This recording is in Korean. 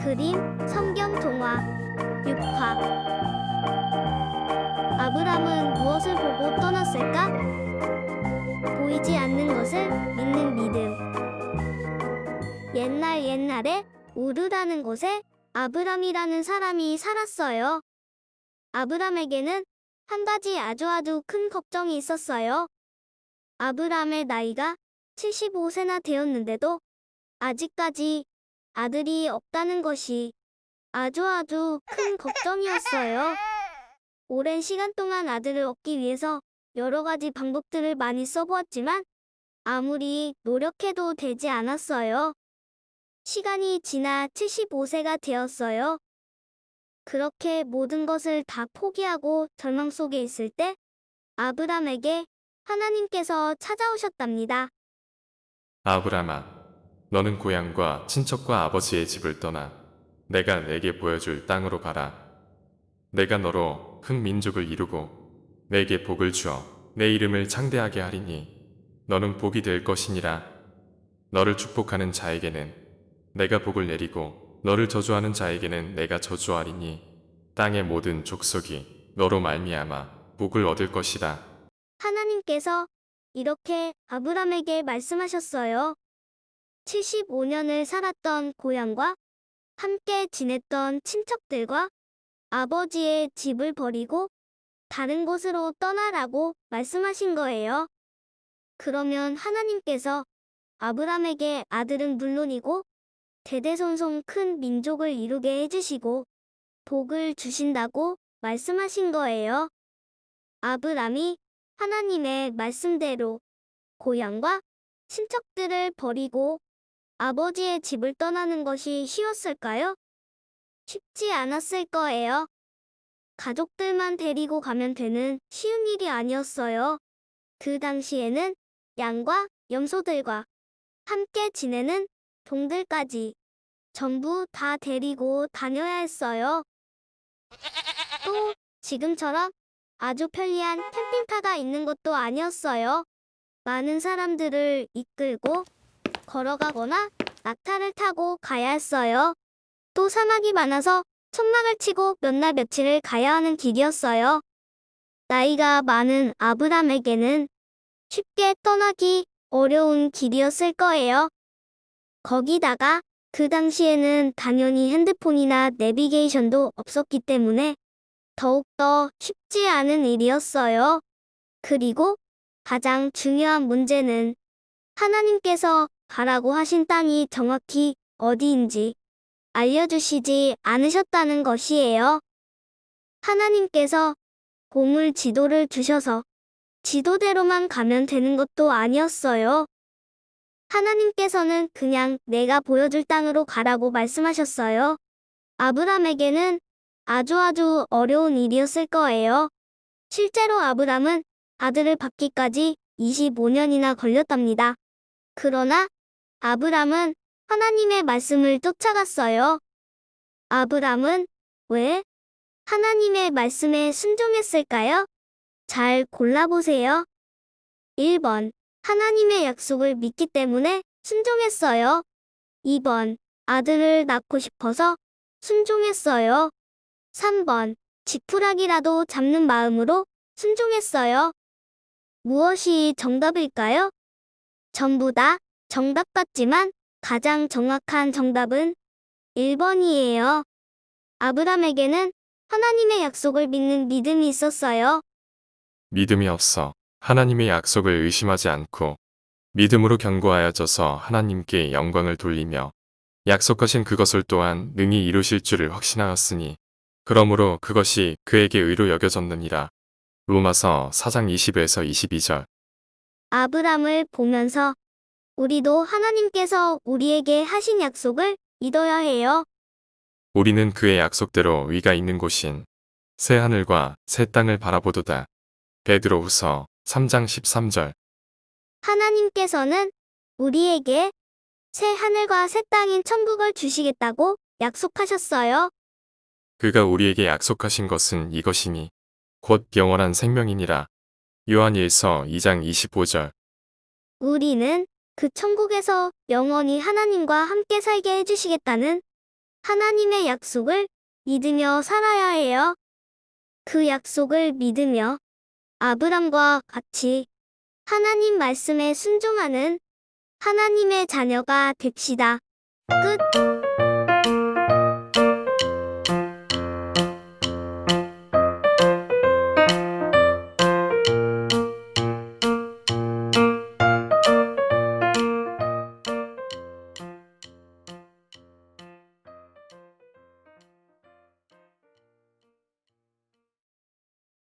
그림, 성경 동화, 육화. 아브람은 무엇을 보고 떠났을까? 보이지 않는 것을 믿는 믿음. 옛날에 우르라는 곳에 아브람이라는 사람이 살았어요. 아브람에게는 한 가지 아주 큰 걱정이 있었어요. 아브람의 나이가 75세나 되었는데도 아직까지 아들이 없다는 것이 아주 큰 걱정이었어요. 오랜 시간 동안 아들을 얻기 위해서 여러 가지 방법들을 많이 써보았지만 아무리 노력해도 되지 않았어요. 시간이 지나 75세가 되었어요. 그렇게 모든 것을 다 포기하고 절망 속에 있을 때 아브람에게 하나님께서 찾아오셨답니다. 아브라마, 너는 고향과 친척과 아버지의 집을 떠나 내가 내게 보여줄 땅으로 가라. 내가 너로 큰 민족을 이루고 내게 복을 주어 내 이름을 창대하게 하리니 너는 복이 될 것이니라. 너를 축복하는 자에게는 내가 복을 내리고 너를 저주하는 자에게는 내가 저주하리니 땅의 모든 족속이 너로 말미암아 복을 얻을 것이다. 하나님께서 이렇게 아브람에게 말씀하셨어요. 75년을 살았던 고향과 함께 지냈던 친척들과 아버지의 집을 버리고 다른 곳으로 떠나라고 말씀하신 거예요. 그러면 하나님께서 아브람에게 아들은 물론이고 대대손손 큰 민족을 이루게 해주시고 복을 주신다고 말씀하신 거예요. 아브람이 하나님의 말씀대로 고향과 친척들을 버리고 아버지의 집을 떠나는 것이 쉬웠을까요? 쉽지 않았을 거예요. 가족들만 데리고 가면 되는 쉬운 일이 아니었어요. 그 당시에는 양과 염소들과 함께 지내는 동들까지 전부 다 데리고 다녀야 했어요. 또 지금처럼 아주 편리한 캠핑카가 있는 것도 아니었어요. 많은 사람들을 이끌고 걸어가거나 낙타를 타고 가야 했어요. 또 사막이 많아서 천막을 치고 몇 날 며칠을 가야 하는 길이었어요. 나이가 많은 아브람에게는 쉽게 떠나기 어려운 길이었을 거예요. 거기다가 그 당시에는 당연히 핸드폰이나 내비게이션도 없었기 때문에 더욱더 쉽지 않은 일이었어요. 그리고 가장 중요한 문제는 하나님께서 가라고 하신 땅이 정확히 어디인지 알려주시지 않으셨다는 것이에요. 하나님께서 보물 지도를 주셔서 지도대로만 가면 되는 것도 아니었어요. 하나님께서는 그냥 내가 보여줄 땅으로 가라고 말씀하셨어요. 아브람에게는 아주 어려운 일이었을 거예요. 실제로 아브람은 아들을 받기까지 25년이나 걸렸답니다. 그러나 아브람은 하나님의 말씀을 쫓아갔어요. 아브람은 왜 하나님의 말씀에 순종했을까요? 잘 골라보세요. 1번, 하나님의 약속을 믿기 때문에 순종했어요. 2번, 아들을 낳고 싶어서 순종했어요. 3번, 지푸라기라도 잡는 마음으로 순종했어요. 무엇이 정답일까요? 전부 다 정답 같지만 가장 정확한 정답은 1번이에요. 아브람에게는 하나님의 약속을 믿는 믿음이 있었어요. 믿음이 없어 하나님의 약속을 의심하지 않고 믿음으로 견고하여져서 하나님께 영광을 돌리며 약속하신 그것을 또한 능히 이루실 줄을 확신하였으니 그러므로 그것이 그에게 의로 여겨졌느니라. 로마서 4장 20에서 22절. 아브람을 보면서 우리도 하나님께서 우리에게 하신 약속을 믿어야 해요. 우리는 그의 약속대로 위가 있는 곳인 새 하늘과 새 땅을 바라보도다. 베드로후서 3장 13절. 하나님께서는 우리에게 새 하늘과 새 땅인 천국을 주시겠다고 약속하셨어요. 그가 우리에게 약속하신 것은 이것이니 곧 영원한 생명이니라. 요한 1서 2장 25절. 우리는 그 천국에서 영원히 하나님과 함께 살게 해주시겠다는 하나님의 약속을 믿으며 살아야 해요. 그 약속을 믿으며 아브람과 같이 하나님 말씀에 순종하는 하나님의 자녀가 됩시다. 끝.